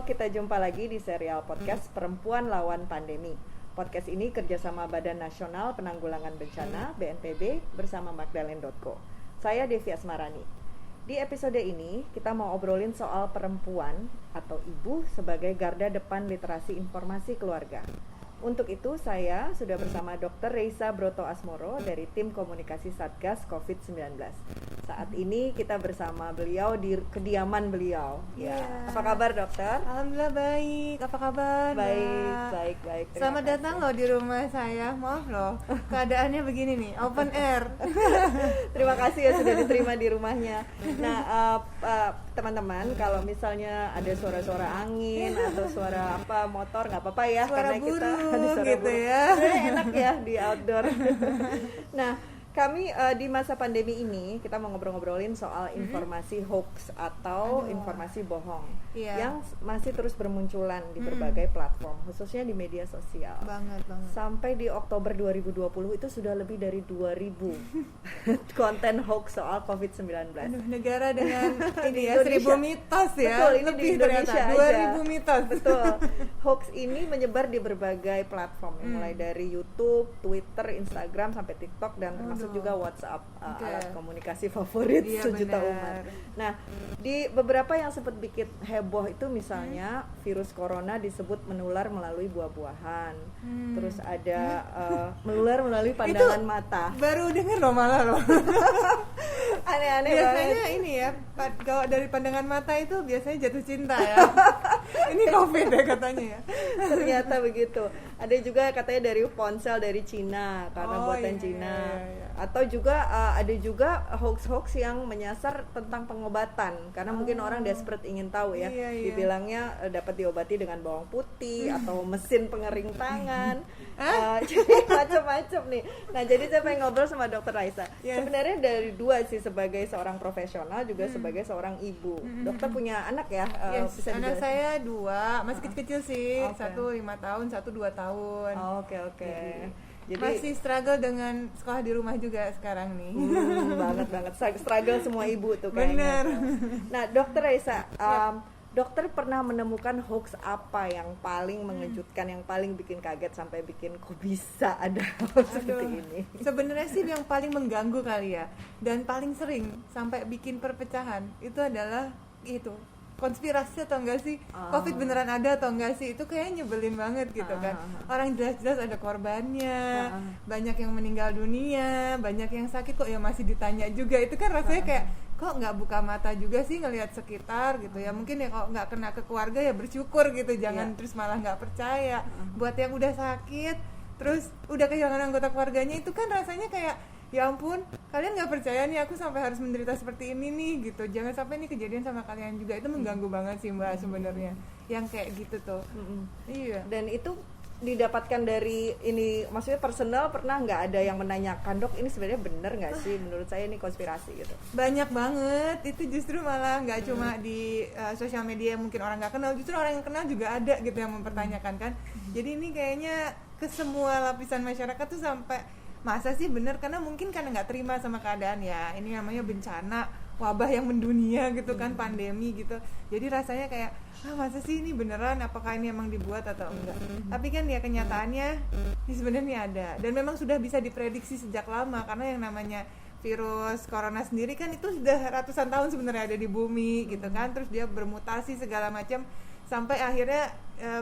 kita jumpa lagi di serial podcast Perempuan Lawan Pandemi. Podcast ini kerjasama Badan Nasional Penanggulangan Bencana (BNPB) bersama Magdalene.co. Saya Devi Asmarani. Di episode ini kita mau obrolin soal perempuan atau ibu sebagai garda depan literasi informasi keluarga. Untuk itu saya sudah bersama Dr. Reisa Broto Asmoro dari tim komunikasi Satgas COVID-19. Saat ini kita bersama beliau di kediaman beliau. Ya. Apa kabar dokter? Alhamdulillah baik. Apa kabar? Baik. Selamat datang loh di rumah saya. Maaf loh, keadaannya begini nih, open air. Terima kasih ya sudah diterima di rumahnya. Nah, teman-teman, kalau misalnya ada suara-suara angin atau suara apa motor nggak apa-apa ya, suara karena burung, kita ada suara gitu burung. ya. Enak ya di outdoor. Nah, kami di masa pandemi ini kita mau ngobrol-ngobrolin soal informasi hoax atau informasi bohong yang masih terus bermunculan di berbagai platform, khususnya di media sosial. Banget. Sampai di Oktober 2020 itu sudah lebih dari 2000 konten hoax soal COVID-19. Aduh, negara dengan ini ya, Indonesia. 1000 mitos ya. Betul, ini lebih di Indonesia ternyata, 2000 aja. mitos. Betul. Hoax ini menyebar di berbagai platform, mulai dari YouTube, Twitter, Instagram sampai TikTok dan termasuk juga WhatsApp, alat komunikasi favorit sejuta umat. Nah, di beberapa yang sempat bikin heboh itu misalnya virus corona disebut menular melalui buah-buahan. Terus ada menular melalui pandangan mata. Baru denger loh malah loh. Aneh-aneh biasanya banget. ini ya, kalau dari pandangan mata itu biasanya jatuh cinta ya. Ini COVID ya katanya ya. Ternyata begitu. Ada juga katanya dari ponsel dari Cina karena buatan Cina. Atau juga ada juga hoax-hoax yang menyasar tentang pengobatan karena mungkin orang desperate ingin tahu ya. Dibilangnya dapat diobati dengan bawang putih atau mesin pengering tangan. Jadi macam-macam nih. Nah, jadi saya pengen ngobrol sama Dr. Raisa. Sebenarnya dari dua sih, sebagai seorang profesional juga sebagai seorang ibu. Dokter punya anak ya? Bisa anak saya 2, masih kecil-kecil sih. Satu 5 tahun, satu 2 tahun. Oke. Jadi masih struggle dengan sekolah di rumah juga sekarang nih. Banget struggle semua ibu tuh kayaknya. Bener. Nah, Dokter Raisa, dokter pernah menemukan hoax apa yang paling mengejutkan, yang paling bikin kaget sampai bikin kok bisa ada hoax seperti ini? Sebenarnya sih yang paling mengganggu kali ya, dan paling sering sampai bikin perpecahan itu adalah itu konspirasi atau enggak sih, COVID beneran ada atau enggak sih, itu kayaknya nyebelin banget gitu kan. Orang jelas-jelas ada korbannya, banyak yang meninggal dunia, banyak yang sakit kok ya masih ditanya juga. Itu kan rasanya kayak kok nggak buka mata juga sih ngelihat sekitar gitu ya. Mungkin ya kalau nggak kena ke keluarga ya bersyukur gitu, jangan terus malah nggak percaya. Buat yang udah sakit terus udah kehilangan anggota keluarganya, itu kan rasanya kayak ya ampun, kalian nggak percaya nih aku sampai harus menderita seperti ini nih gitu. Jangan sampai ini kejadian sama kalian juga. Itu mengganggu banget sih Mbak sebenarnya yang kayak gitu tuh. Iya. Dan itu didapatkan dari ini, maksudnya personal, pernah nggak ada yang menanyakan, dok ini sebenarnya bener nggak sih, menurut saya ini konspirasi gitu? Banyak banget. Itu justru malah nggak cuma di sosial media yang mungkin orang nggak kenal, justru orang yang kenal juga ada gitu yang mempertanyakan kan. Jadi ini kayaknya ke semua lapisan masyarakat tuh sampai masa sih bener, karena mungkin karena nggak terima sama keadaan ya, ini namanya bencana wabah yang mendunia gitu kan, pandemi gitu. Jadi rasanya kayak masa sih ini beneran, apakah ini emang dibuat atau enggak. Tapi kan ya kenyataannya ini sebenarnya ada, dan memang sudah bisa diprediksi sejak lama, karena yang namanya virus corona sendiri kan itu sudah ratusan tahun sebenarnya ada di bumi gitu kan. Terus dia bermutasi segala macam sampai akhirnya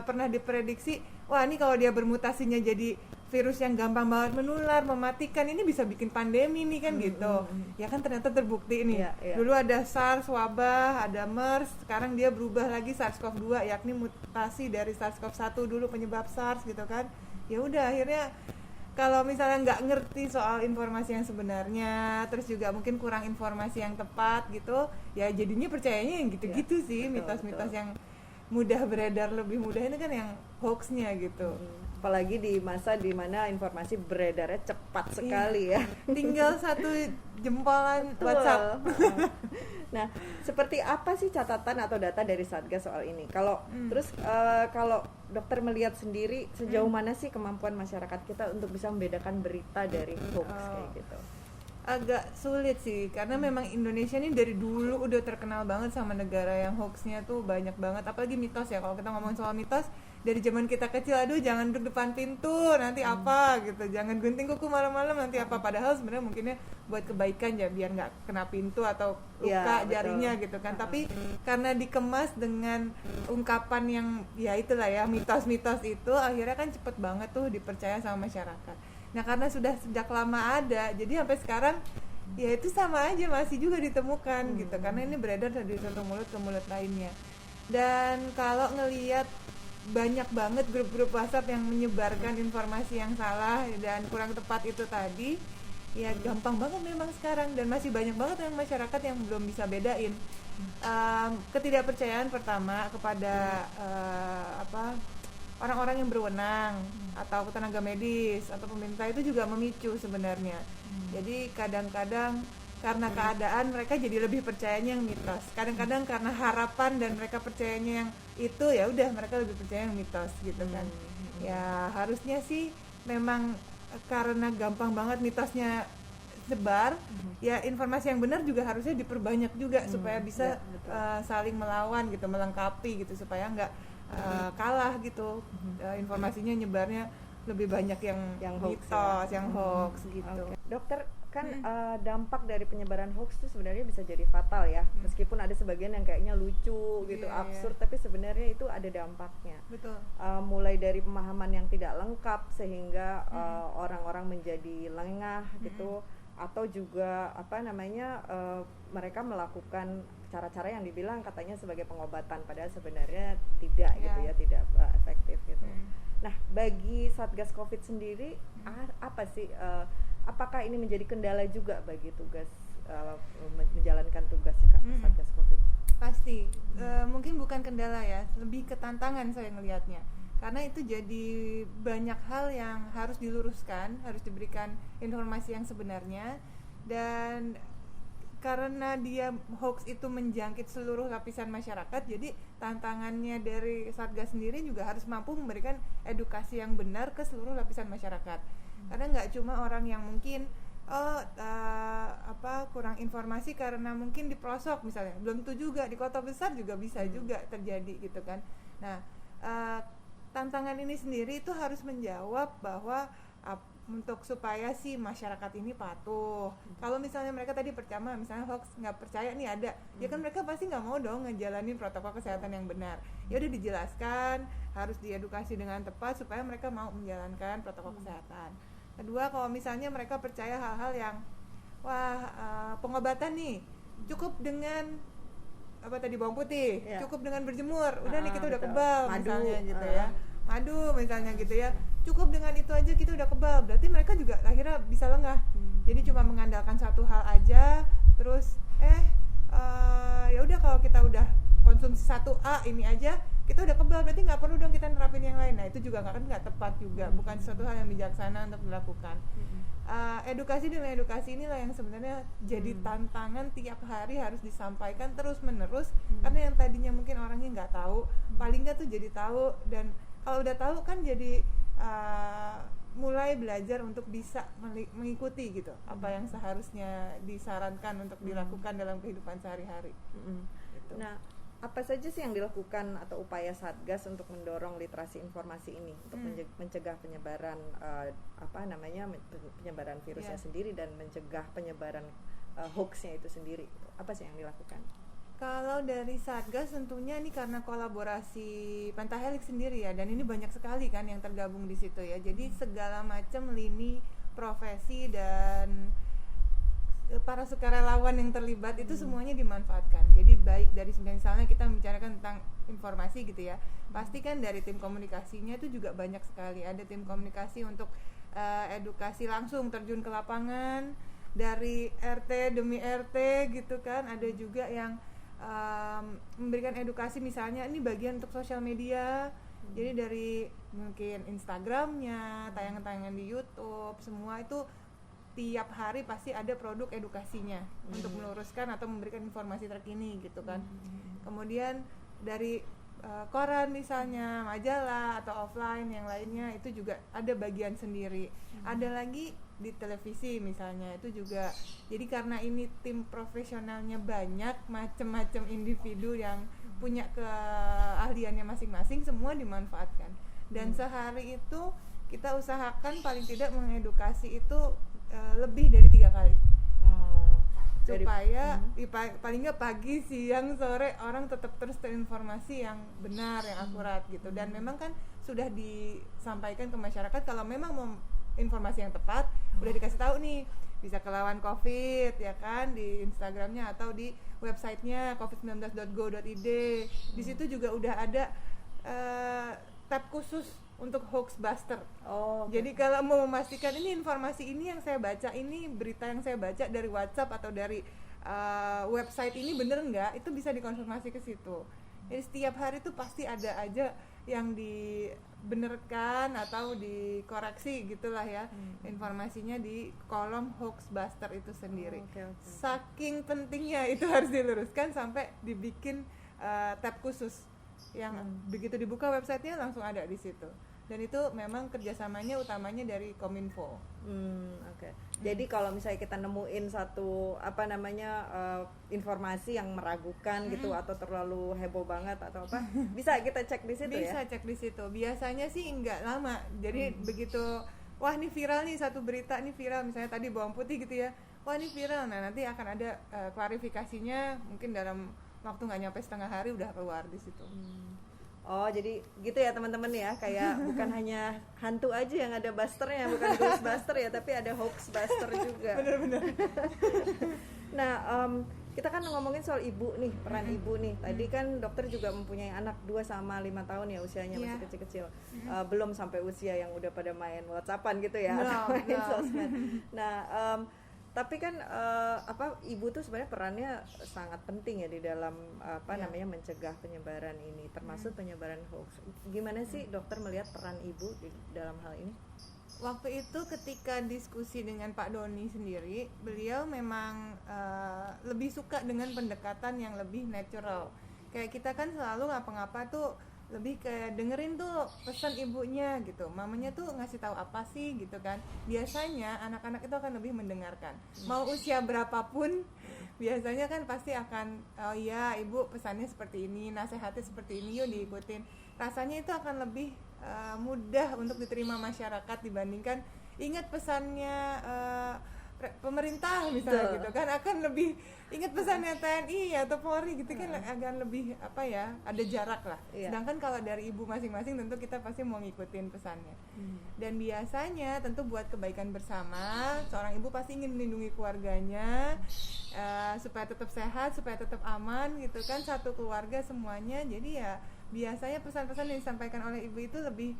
pernah diprediksi, wah ini kalau dia bermutasinya jadi virus yang gampang banget menular, mematikan, ini bisa bikin pandemi nih kan gitu. Ya kan ternyata terbukti nih. Dulu ada SARS wabah, ada MERS, sekarang dia berubah lagi SARS-CoV-2, yakni mutasi dari SARS-CoV-1 dulu penyebab SARS gitu kan. Ya udah akhirnya kalau misalnya nggak ngerti soal informasi yang sebenarnya, terus juga mungkin kurang informasi yang tepat gitu, ya jadinya percayanya yang gitu-gitu sih, mitos-mitos yang mudah beredar, lebih mudah ini kan yang hoaxnya gitu. Apalagi di masa dimana informasi beredarnya cepat sekali ya. Tinggal 1 jempolan WhatsApp. Nah, seperti apa sih catatan atau data dari Satgas soal ini? Kalau terus kalau dokter melihat sendiri sejauh mana sih kemampuan masyarakat kita untuk bisa membedakan berita dari hoax kayak gitu? agak sulit sih, karena memang Indonesia ini dari dulu udah terkenal banget sama negara yang hoaxnya tuh banyak banget, apalagi mitos ya. Kalau kita ngomongin soal mitos, dari zaman kita kecil, aduh jangan duduk depan pintu, nanti apa gitu, jangan gunting kuku malam-malam, nanti apa. Padahal sebenarnya mungkinnya buat kebaikan ya, biar nggak kena pintu atau luka jarinya gitu kan. Tapi karena dikemas dengan ungkapan yang ya itulah ya, mitos-mitos itu, akhirnya kan cepet banget tuh dipercaya sama masyarakat. Nah karena sudah sejak lama ada, jadi sampai sekarang ya itu sama aja masih juga ditemukan gitu, karena ini beredar dari satu mulut ke mulut lainnya. Dan kalau ngelihat banyak banget grup-grup WhatsApp yang menyebarkan informasi yang salah dan kurang tepat itu tadi, ya gampang banget memang sekarang, dan masih banyak banget yang masyarakat yang belum bisa bedain. Ketidakpercayaan pertama kepada orang-orang yang berwenang atau tenaga medis atau pemerintah itu juga memicu sebenarnya. Jadi kadang-kadang karena keadaan mereka jadi lebih percayanya yang mitos. Kadang-kadang karena harapan dan mereka percayanya yang itu, ya udah mereka lebih percaya yang mitos gitu kan. Ya harusnya sih memang karena gampang banget mitosnya sebar, ya informasi yang benar juga harusnya diperbanyak juga supaya bisa saling melawan gitu, melengkapi gitu, supaya nggak kalah gitu, informasinya nyebarnya lebih banyak yang mitos, yang hoax gitu. Okay. Dokter, kan dampak dari penyebaran hoax itu sebenarnya bisa jadi fatal ya, meskipun ada sebagian yang kayaknya lucu gitu, absurd, tapi sebenarnya itu ada dampaknya. Betul. Mulai dari pemahaman yang tidak lengkap sehingga orang-orang menjadi lengah gitu, atau juga mereka melakukan cara-cara yang dibilang katanya sebagai pengobatan, padahal sebenarnya tidak gitu ya, tidak efektif gitu. Nah, bagi Satgas Covid sendiri apa sih, apakah ini menjadi kendala juga bagi tugas menjalankan tugas Satgas Covid? Pasti, mungkin bukan kendala ya, lebih ke tantangan saya ngelihatnya. Karena itu jadi banyak hal yang harus diluruskan, harus diberikan informasi yang sebenarnya, dan karena dia hoax itu menjangkit seluruh lapisan masyarakat, jadi tantangannya dari Satgas sendiri juga harus mampu memberikan edukasi yang benar ke seluruh lapisan masyarakat. Karena nggak cuma orang yang mungkin kurang informasi karena mungkin di pelosok misalnya, belum tentu juga di kota besar juga bisa juga terjadi gitu kan. Nah, tantangan ini sendiri itu harus menjawab bahwa untuk supaya si masyarakat ini patuh. Kalau misalnya mereka tadi percaya, misalnya hoax nggak percaya nih ada, ya kan mereka pasti nggak mau dong ngejalanin protokol kesehatan yang benar. Ya udah dijelaskan, harus diedukasi dengan tepat supaya mereka mau menjalankan protokol kesehatan. Kedua, kalau misalnya mereka percaya hal-hal yang pengobatan nih cukup dengan bawang putih, cukup dengan berjemur, udah nih kita udah kebal misalnya gitu ya, madu misalnya gitu ya, cukup dengan itu aja kita udah kebal, berarti mereka juga akhirnya bisa lengah. Jadi cuma mengandalkan satu hal aja, terus ya udah kalau kita udah konsumsi 1A ini aja kita udah kebal, berarti nggak perlu dong kita nerapin yang lain. Nah itu juga nggak tepat juga, bukan suatu hal yang bijaksana untuk dilakukan. Edukasi demi edukasi inilah yang sebenarnya jadi tantangan tiap hari harus disampaikan terus menerus, karena yang tadinya mungkin orangnya nggak tahu, paling nggak tuh jadi tahu, dan kalau udah tahu kan jadi mulai belajar untuk bisa mengikuti gitu apa yang seharusnya disarankan untuk dilakukan dalam kehidupan sehari-hari. Gitu. Nah, apa saja sih yang dilakukan atau upaya Satgas untuk mendorong literasi informasi ini untuk mencegah penyebaran penyebaran virusnya sendiri dan mencegah penyebaran hoaxnya itu sendiri? Apa sih yang dilakukan? Kalau dari Satgas tentunya ini karena kolaborasi Pentahelix sendiri ya, dan ini banyak sekali kan yang tergabung di situ ya. Jadi segala macam lini profesi dan para sukarelawan yang terlibat itu semuanya dimanfaatkan. Jadi baik dari misalnya kita membicarakan tentang informasi gitu ya, pasti kan dari tim komunikasinya itu juga banyak sekali. Ada tim komunikasi untuk edukasi langsung terjun ke lapangan dari RT demi RT gitu kan. Ada juga yang memberikan edukasi, misalnya ini bagian untuk sosial media, jadi dari mungkin Instagramnya, tayangan-tayangan di YouTube, semua itu tiap hari pasti ada produk edukasinya untuk meluruskan atau memberikan informasi terkini gitu kan. Kemudian dari koran misalnya, majalah atau offline yang lainnya itu juga ada bagian sendiri. Ada lagi di televisi misalnya itu juga. Jadi karena ini tim profesionalnya banyak, macam-macam individu yang punya keahliannya masing-masing, semua dimanfaatkan. Dan sehari itu kita usahakan paling tidak mengedukasi itu lebih dari 3 kali. Supaya paling nggak pagi, siang, sore orang tetap terus terinformasi yang benar, yang akurat gitu. Dan memang kan sudah disampaikan ke masyarakat kalau memang mau informasi yang tepat, udah dikasih tahu nih, bisa ke Lawan Covid ya kan, di Instagramnya atau di websitenya covid19.go.id. Di situ juga udah ada tab khusus untuk hoax buster. Jadi kalau mau memastikan ini informasi ini yang saya baca, ini berita yang saya baca dari WhatsApp atau dari website ini bener nggak, itu bisa dikonfirmasi ke situ. Jadi setiap hari tuh pasti ada aja yang dibenerkan atau dikoreksi gitulah ya, informasinya di kolom hoax buster itu sendiri. Saking pentingnya itu harus diluruskan sampai dibikin tab khusus yang begitu dibuka websitenya langsung ada di situ. Dan itu memang kerjasamanya utamanya dari Kominfo. Jadi kalau misalnya kita nemuin satu informasi yang meragukan gitu atau terlalu heboh banget atau apa, bisa kita cek di situ ya? Bisa cek di situ. Biasanya sih nggak lama. Jadi begitu, wah ini viral nih, satu berita nih viral, misalnya tadi bawang putih gitu ya. Wah ini viral, nah nanti akan ada klarifikasinya, mungkin dalam waktu nggak nyampe setengah hari udah keluar di situ. Jadi gitu ya teman-teman ya, kayak bukan hanya hantu aja yang ada busternya, bukan ghostbuster ya, tapi ada hoax buster juga. Benar-benar. Nah, kita kan ngomongin soal ibu nih, peran ibu nih. Tadi kan dokter juga mempunyai anak 2 sama 5 tahun ya usianya, masih kecil-kecil. Belum sampai usia yang udah pada main WhatsAppan gitu ya, atau main sosmed. Nah, tapi kan ibu tuh sebenarnya perannya sangat penting ya di dalam namanya mencegah penyebaran ini, termasuk penyebaran hoax. Gimana sih dokter melihat peran ibu di dalam hal ini? Waktu itu ketika diskusi dengan Pak Doni sendiri, beliau memang lebih suka dengan pendekatan yang lebih natural. Kayak kita kan selalu ngapa-ngapa tuh lebih kayak dengerin tuh pesan ibunya gitu, mamanya tuh ngasih tahu apa sih gitu kan. Biasanya anak-anak itu akan lebih mendengarkan, mau usia berapapun biasanya kan pasti akan, oh iya ibu pesannya seperti ini, nasihatnya seperti ini, yuk diikutin. Rasanya itu akan lebih mudah untuk diterima masyarakat dibandingkan ingat pesannya pemerintah misalnya gitu kan, akan lebih ingat pesannya TNI atau Polri gitu kan, akan lebih ada jarak lah. Sedangkan kalau dari ibu masing-masing tentu kita pasti mau ngikutin pesannya. Dan biasanya tentu buat kebaikan bersama, seorang ibu pasti ingin melindungi keluarganya supaya tetap sehat, supaya tetap aman gitu kan, satu keluarga semuanya. Jadi ya biasanya pesan-pesan yang disampaikan oleh ibu itu lebih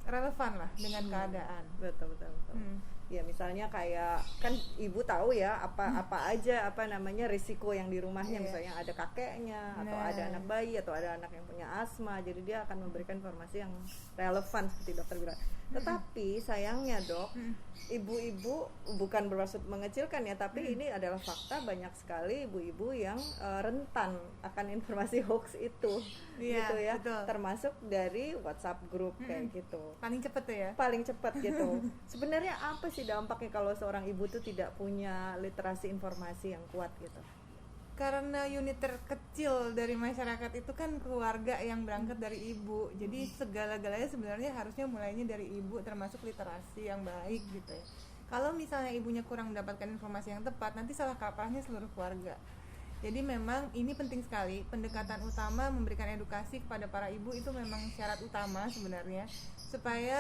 relevan lah dengan keadaan. Betul. Ya misalnya kayak kan ibu tahu ya apa aja risiko yang di rumahnya, misalnya ada kakeknya atau ada anak bayi atau ada anak yang punya asma, jadi dia akan memberikan informasi yang relevan seperti dokter bilang. Tetapi sayangnya dok, ibu-ibu bukan bermaksud mengecilkan ya, tapi ini adalah fakta, banyak sekali ibu-ibu yang rentan akan informasi hoax itu, gitu ya, betul. Termasuk dari WhatsApp group kayak gitu. Paling cepet tuh ya? Paling cepet gitu. Sebenarnya apa sih dampaknya kalau seorang ibu tuh tidak punya literasi informasi yang kuat gitu? Karena unit terkecil dari masyarakat itu kan keluarga yang berangkat dari ibu, jadi segala-galanya sebenarnya harusnya mulainya dari ibu, termasuk literasi yang baik gitu ya. Kalau misalnya ibunya kurang mendapatkan informasi yang tepat, nanti salah kaprahnya seluruh keluarga. Jadi memang ini penting sekali, pendekatan utama memberikan edukasi kepada para ibu itu memang syarat utama sebenarnya, supaya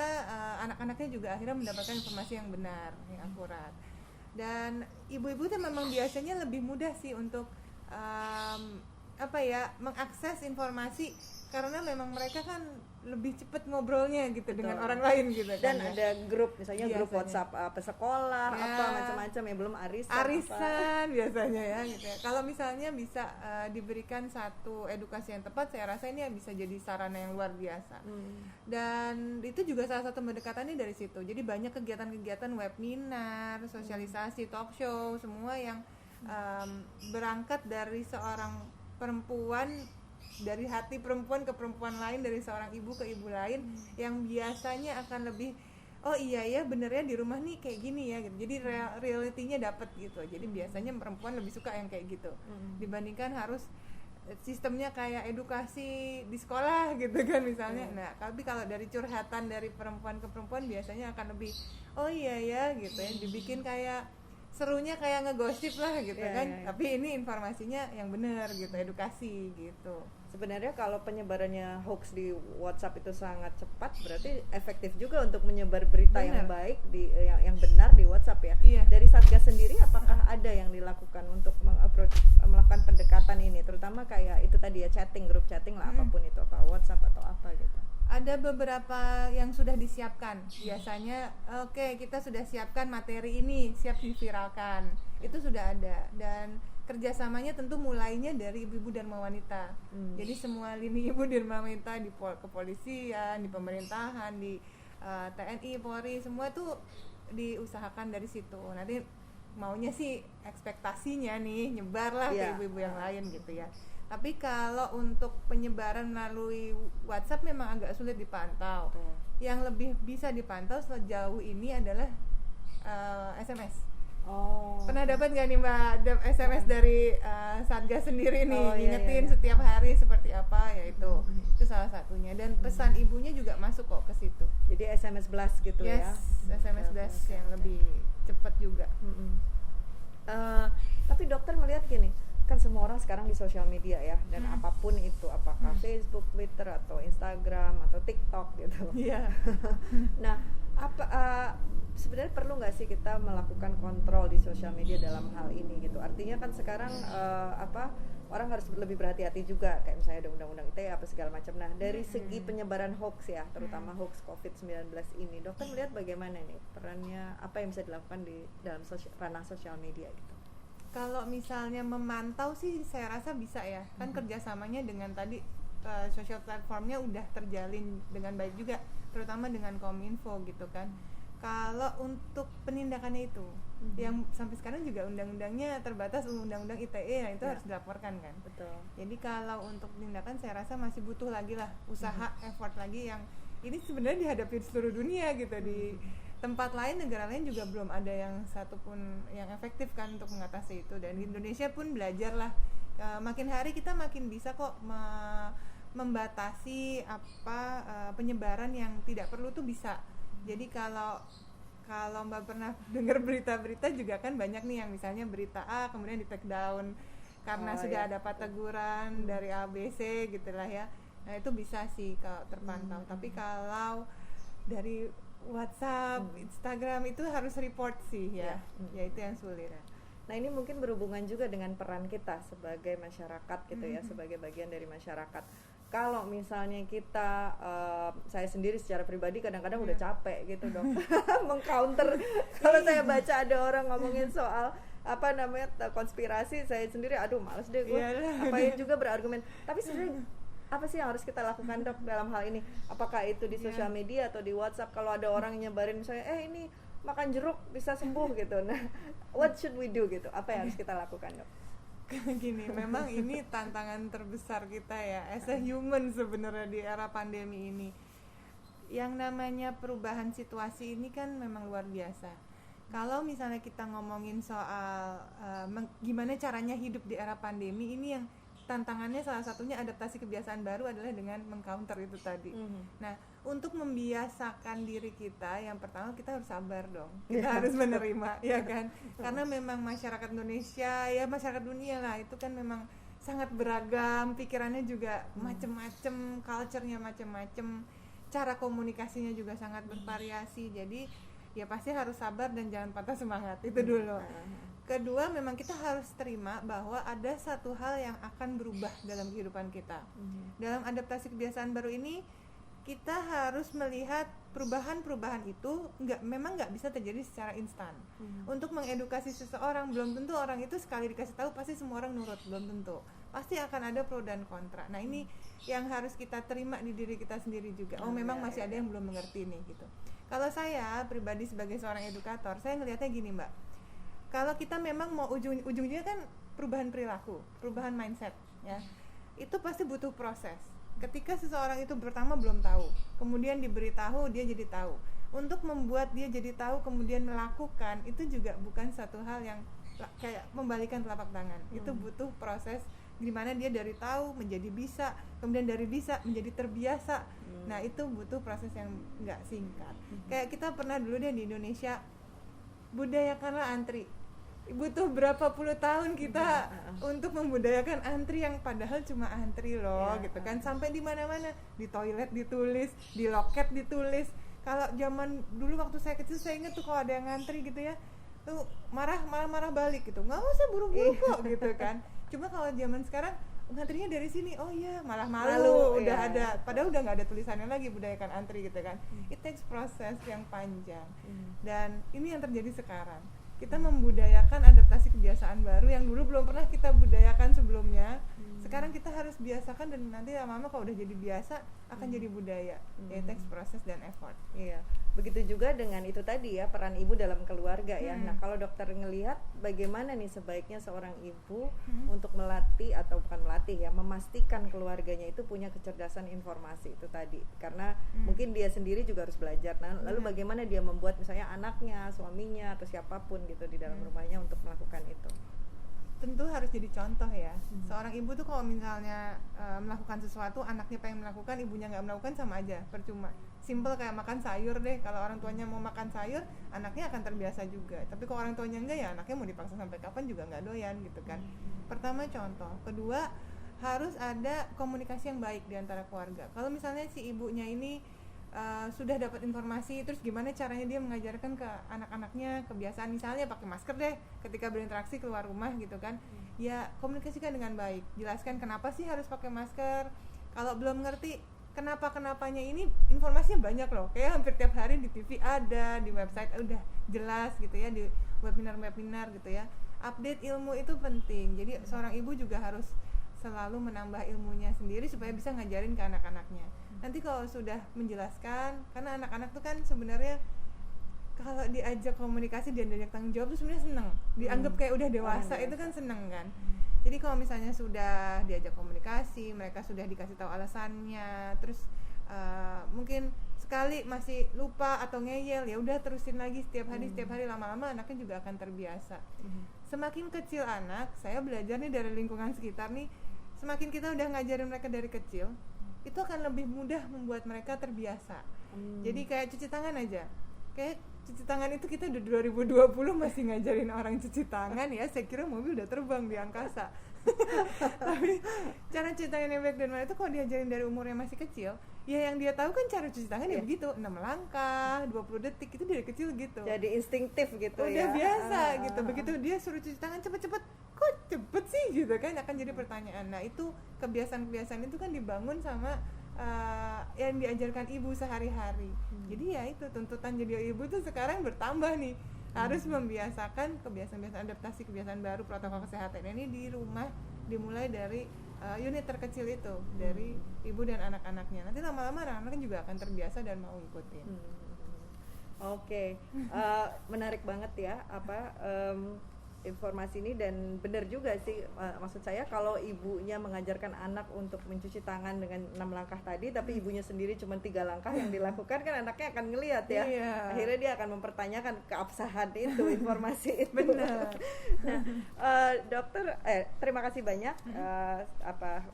anak-anaknya juga akhirnya mendapatkan informasi yang benar, yang akurat. Dan ibu-ibu itu memang biasanya lebih mudah sih untuk mengakses informasi, karena memang mereka kan lebih cepat ngobrolnya gitu. Betul. Dengan orang lain gitu dan kan, ada grup misalnya biasanya. Grup WhatsApp sekolah macam-macam ya, belum arisan biasanya ya gitu ya. Kalau misalnya bisa diberikan satu edukasi yang tepat, saya rasa ini bisa jadi sarana yang luar biasa. Dan itu juga salah satu pendekatannya dari situ. Jadi banyak kegiatan-kegiatan webinar, sosialisasi, talk show, semua yang berangkat dari seorang perempuan, dari hati perempuan ke perempuan lain, dari seorang ibu ke ibu lain, yang biasanya akan lebih oh iya ya benernya di rumah nih kayak gini ya gitu. Jadi realitinya dapet gitu. Jadi biasanya perempuan lebih suka yang kayak gitu dibandingkan harus sistemnya kayak edukasi di sekolah gitu kan misalnya. Nah tapi kalau dari curhatan dari perempuan ke perempuan biasanya akan lebih oh iya ya gitu ya, dibikin kayak serunya kayak ngegosip lah gitu kan. Tapi ini informasinya yang benar gitu, edukasi gitu. Sebenarnya kalau penyebarannya hoax di WhatsApp itu sangat cepat, berarti efektif juga untuk menyebar berita yang baik di yang benar di WhatsApp ya. Dari Satgas sendiri apakah ada yang dilakukan untuk melakukan pendekatan ini, terutama kayak itu tadi ya, chatting, grup chatting lah, apapun itu, apa WhatsApp atau apa gitu? Ada beberapa yang sudah disiapkan. Biasanya oke, kita sudah siapkan materi ini, siap diviralkan. Itu sudah ada, dan kerjasamanya tentu mulainya dari ibu-ibu Dharma Wanita. Jadi semua lini ibu Dharma Wanita di kepolisian, di pemerintahan, di TNI, Polri, semua tuh diusahakan dari situ. Nanti maunya sih ekspektasinya nih nyebar lah ke ibu-ibu yang lain gitu ya. Tapi kalau untuk penyebaran melalui WhatsApp memang agak sulit dipantau. Yang lebih bisa dipantau sejauh ini adalah SMS. Pernah dapat nggak nih Mbak SMS dari Satgas sendiri nih, ngingetin setiap hari seperti apa, ya itu salah satunya. Dan pesan ibunya juga masuk kok ke situ. Jadi SMS blast gitu ya? SMS blast yang lebih cepat juga. Tapi dokter melihat gini, kan semua orang sekarang di sosial media ya, dan apapun itu, apakah Facebook, Twitter, atau Instagram, atau TikTok gitu. Nah, sebenarnya perlu nggak sih kita melakukan kontrol di sosial media dalam hal ini gitu? Artinya kan sekarang orang harus lebih berhati-hati juga, kayak misalnya ada undang-undang ITE apa segala macam. Nah, dari segi penyebaran hoax ya, terutama hoax COVID-19 ini, dokter melihat bagaimana nih perannya, apa yang bisa dilakukan di dalam ranah sosial media gitu? Kalau misalnya memantau sih saya rasa bisa ya, kan kerjasamanya dengan tadi social platformnya udah terjalin dengan baik juga, terutama dengan Kominfo gitu kan. Kalau untuk penindakannya itu, yang sampai sekarang juga undang-undangnya terbatas, undang-undang ITE yang itu harus dilaporkan kan. Betul. Jadi kalau untuk penindakan saya rasa masih butuh lagi lah usaha, effort lagi, yang ini sebenarnya dihadapi di seluruh dunia gitu. Di tempat lain, negara lain juga belum ada yang satupun yang efektif kan untuk mengatasi itu. Dan di Indonesia pun belajar lah, makin hari kita makin bisa kok membatasi penyebaran yang tidak perlu tuh bisa. Jadi kalau Mbak pernah dengar berita-berita juga kan banyak nih yang misalnya berita A kemudian di take down karena sudah dapat teguran dari ABC gitulah ya. Nah itu bisa sih kalau terpantau. Tapi kalau dari WhatsApp, Instagram itu harus report sih ya. Ya itu yang sulit. Nah ini mungkin berhubungan juga dengan peran kita sebagai masyarakat gitu ya, sebagai bagian dari masyarakat. Kalau misalnya kita, saya sendiri secara pribadi kadang-kadang udah capek gitu dong mengcounter. Kalau saya baca ada orang ngomongin soal konspirasi, saya sendiri aduh males deh gue ngapain juga berargumen. Tapi sebenarnya apa sih yang harus kita lakukan dok dalam hal ini? Apakah itu di sosial media atau di WhatsApp? Kalau ada orang nyebarin misalnya ini makan jeruk bisa sembuh gitu, nah what should we do gitu? Apa yang harus kita lakukan dok? Gini, memang ini tantangan terbesar kita ya as a human sebenarnya di era pandemi ini. Yang namanya perubahan situasi ini kan memang luar biasa. Kalau misalnya kita ngomongin soal gimana caranya hidup di era pandemi ini, yang tantangannya salah satunya adaptasi kebiasaan baru adalah dengan mengcounter itu tadi. Nah, untuk membiasakan diri kita, yang pertama kita harus sabar dong. Kita harus menerima, ya kan? Karena memang masyarakat Indonesia, ya masyarakat dunia lah, itu kan memang sangat beragam, pikirannya juga macem-macem, culture-nya macem-macem, cara komunikasinya juga sangat bervariasi. Jadi ya pasti harus sabar dan jangan patah semangat, itu dulu. Kedua, memang kita harus terima bahwa ada satu hal yang akan berubah dalam kehidupan kita. Dalam adaptasi kebiasaan baru ini, kita harus melihat perubahan-perubahan itu memang nggak bisa terjadi secara instan. Untuk mengedukasi seseorang, belum tentu orang itu sekali dikasih tahu pasti semua orang nurut, belum tentu. Pasti akan ada pro dan kontra. Nah ini yang harus kita terima di diri kita sendiri juga. Memang masih ada yang belum mengerti nih gitu. Kalau saya pribadi sebagai seorang edukator, saya ngelihatnya gini Mbak. Kalau kita memang mau ujung-ujungnya kan perubahan perilaku, perubahan mindset ya. Itu pasti butuh proses. Ketika seseorang itu pertama belum tahu, kemudian diberitahu dia jadi tahu. untuk membuat dia jadi tahu kemudian melakukan itu juga bukan satu hal yang kayak membalikan telapak tangan. Itu butuh proses di mana dia dari tahu menjadi bisa, kemudian dari bisa menjadi terbiasa. Nah itu butuh proses yang nggak singkat. Kayak kita pernah dulu deh di Indonesia, budayakanlah antri. Butuh berapa puluh tahun kita untuk membudayakan antri yang padahal cuma antri loh, gitu kan. Sampai di mana-mana, di toilet ditulis, di loket ditulis. Kalau zaman dulu waktu saya kecil, saya ingat tuh kalau ada yang ngantri gitu ya, tuh marah balik gitu, nggak usah buru-buru kok gitu kan. Cuma kalau zaman sekarang ngantrinya dari sini, oh iya malah malu udah ada, padahal udah nggak ada tulisannya lagi budayakan antri gitu kan. It takes proses yang panjang. Dan ini yang terjadi sekarang. Kita membudayakan adaptasi kebiasaan baru yang dulu belum pernah kita budayakan sebelumnya. Sekarang kita harus biasakan, dan nanti lama-lama kalau udah jadi biasa akan jadi budaya. It takes proses dan effort. Iya, begitu juga dengan itu tadi ya, peran ibu dalam keluarga ya. Nah kalau dokter ngelihat bagaimana nih sebaiknya seorang ibu untuk melatih, atau bukan melatih ya, memastikan keluarganya itu punya kecerdasan informasi itu tadi, karena mungkin dia sendiri juga harus belajar. Nah lalu bagaimana dia membuat misalnya anaknya, suaminya, atau siapapun gitu di dalam rumahnya untuk melakukan itu? Tentu harus jadi contoh ya. Seorang ibu tuh kalau misalnya melakukan sesuatu, anaknya pengen melakukan, ibunya nggak melakukan, sama aja, percuma. Simple kayak makan sayur deh, kalau orang tuanya mau makan sayur, anaknya akan terbiasa juga. Tapi kalau orang tuanya enggak, ya anaknya mau dipaksa sampai kapan juga nggak doyan gitu kan. Pertama contoh, kedua harus ada komunikasi yang baik di antara keluarga. Kalau misalnya si ibunya ini sudah dapat informasi, terus gimana caranya dia mengajarkan ke anak-anaknya kebiasaan, misalnya pakai masker deh ketika berinteraksi keluar rumah gitu kan. Ya komunikasikan dengan baik, jelaskan kenapa sih harus pakai masker. Kalau belum ngerti kenapa-kenapanya, ini informasinya banyak loh, kayak hampir tiap hari di TV ada, di website udah jelas gitu ya, di webinar gitu ya. Update ilmu itu penting, jadi seorang ibu juga harus selalu menambah ilmunya sendiri supaya bisa ngajarin ke anak-anaknya. Nanti kalau sudah menjelaskan, karena anak-anak tuh kan sebenarnya kalau diajak komunikasi dan diajak tanggung jawab tuh sebenarnya seneng, dianggap kayak udah dewasa, itu kan seneng kan. Jadi kalau misalnya sudah diajak komunikasi, mereka sudah dikasih tahu alasannya, terus mungkin sekali masih lupa atau ngeyel, ya udah terusin lagi setiap hari, lama-lama anaknya juga akan terbiasa. Semakin kecil anak, saya belajar nih dari lingkungan sekitar nih, semakin kita udah ngajarin mereka dari kecil, itu akan lebih mudah membuat mereka terbiasa. Jadi kayak cuci tangan aja, kayak cuci tangan itu kita udah 2020 masih ngajarin orang cuci tangan ya, saya kira mobil udah terbang di angkasa. Tapi cara cuci tangan yang baik dan benar itu kalau diajarin dari umurnya masih kecil, ya yang dia tahu kan cara cuci tangan ya begitu, 6 langkah, 20 detik, itu dari kecil gitu. Jadi instinktif gitu udah ya. Udah biasa gitu. Begitu dia suruh cuci tangan cepet-cepet, kok cepet sih gitu kan, akan jadi pertanyaan. Nah itu kebiasaan-kebiasaan itu kan dibangun sama yang diajarkan ibu sehari-hari. Jadi ya itu tuntutan jadi ibu tuh sekarang bertambah nih, harus membiasakan kebiasaan-kebiasaan adaptasi kebiasaan baru, protokol kesehatan ini di rumah, dimulai dari unit terkecil itu, dari ibu dan anak-anaknya. Nanti lama-lama anak-anaknya juga akan terbiasa dan mau ngikutin. Oke. Menarik banget ya informasi ini, dan benar juga sih, maksud saya kalau ibunya mengajarkan anak untuk mencuci tangan dengan 6 langkah tadi, tapi ibunya sendiri cuma 3 langkah yang dilakukan, kan anaknya akan ngelihat ya. Akhirnya dia akan mempertanyakan keabsahan itu, informasi itu. Benar. Nah, dokter, terima kasih banyak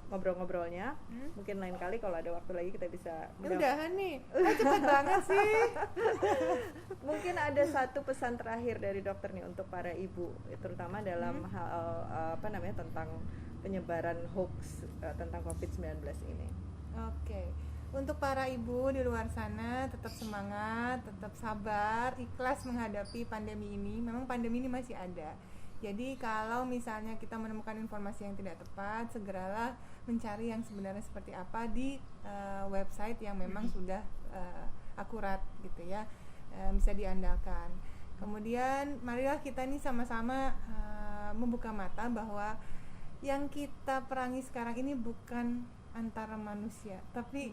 ngobrol-ngobrolnya. Mungkin lain kali kalau ada waktu lagi kita bisa udahan nih. Cepet banget sih. Mungkin ada satu pesan terakhir dari dokter nih untuk para ibu, terutama dalam hal tentang penyebaran hoax tentang COVID-19 ini. Oke. Untuk para ibu di luar sana, tetap semangat, tetap sabar, ikhlas menghadapi pandemi ini. Memang pandemi ini masih ada. Jadi kalau misalnya kita menemukan informasi yang tidak tepat, segeralah mencari yang sebenarnya seperti apa di website yang memang sudah akurat gitu ya, bisa diandalkan. Kemudian marilah kita nih sama-sama membuka mata bahwa yang kita perangi sekarang ini bukan antara manusia, tapi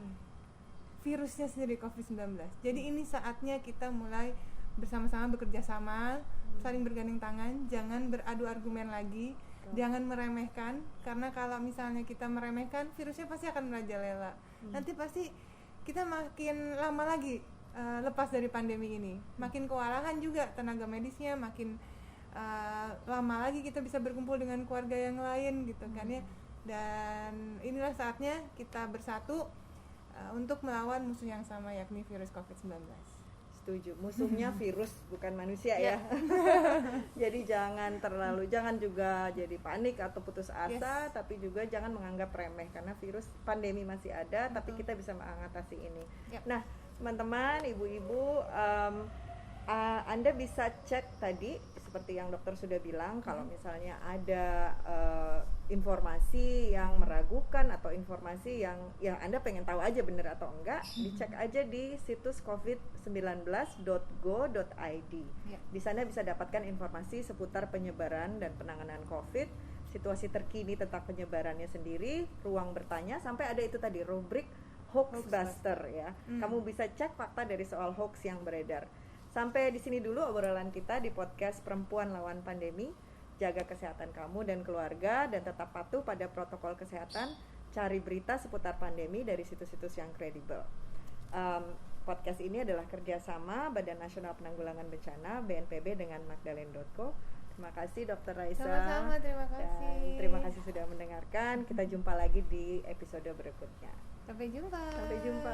virusnya sendiri, COVID-19. Jadi ini saatnya kita mulai bersama-sama bekerja sama, saling bergandeng tangan, jangan beradu argumen lagi, jangan meremehkan, karena kalau misalnya kita meremehkan, virusnya pasti akan merajalela. Nanti pasti kita makin lama lagi lepas dari pandemi ini. Makin kewalahan juga tenaga medisnya, makin lama lagi kita bisa berkumpul dengan keluarga yang lain gitu kan ya. Dan inilah saatnya kita bersatu untuk melawan musuh yang sama, yakni virus COVID-19. Setuju, musuhnya virus bukan manusia ya. Jadi jangan juga jadi panik atau putus asa, tapi juga jangan menganggap remeh karena virus pandemi masih ada, tapi kita bisa mengatasi ini. Nah, teman-teman, ibu-ibu, Anda bisa cek tadi seperti yang dokter sudah bilang, kalau misalnya ada informasi yang meragukan atau informasi yang Anda pengen tahu aja bener atau enggak, dicek aja di situs covid19.go.id. Di sana bisa dapatkan informasi seputar penyebaran dan penanganan COVID, situasi terkini tentang penyebarannya sendiri, ruang bertanya, sampai ada itu tadi rubrik Hoaxbuster ya. Kamu bisa cek fakta dari soal hoax yang beredar. Sampai di sini dulu obrolan kita di podcast Perempuan Lawan Pandemi. Jaga kesehatan kamu dan keluarga dan tetap patuh pada protokol kesehatan. Cari berita seputar pandemi dari situs-situs yang kredibel. Podcast ini adalah kerjasama Badan Nasional Penanggulangan Bencana (BNPB) dengan Magdalene.co. Terima kasih Dr. Raisa. Sama-sama, terima kasih. Dan terima kasih sudah mendengarkan. Kita jumpa lagi di episode berikutnya. Sampai jumpa. Sampai jumpa.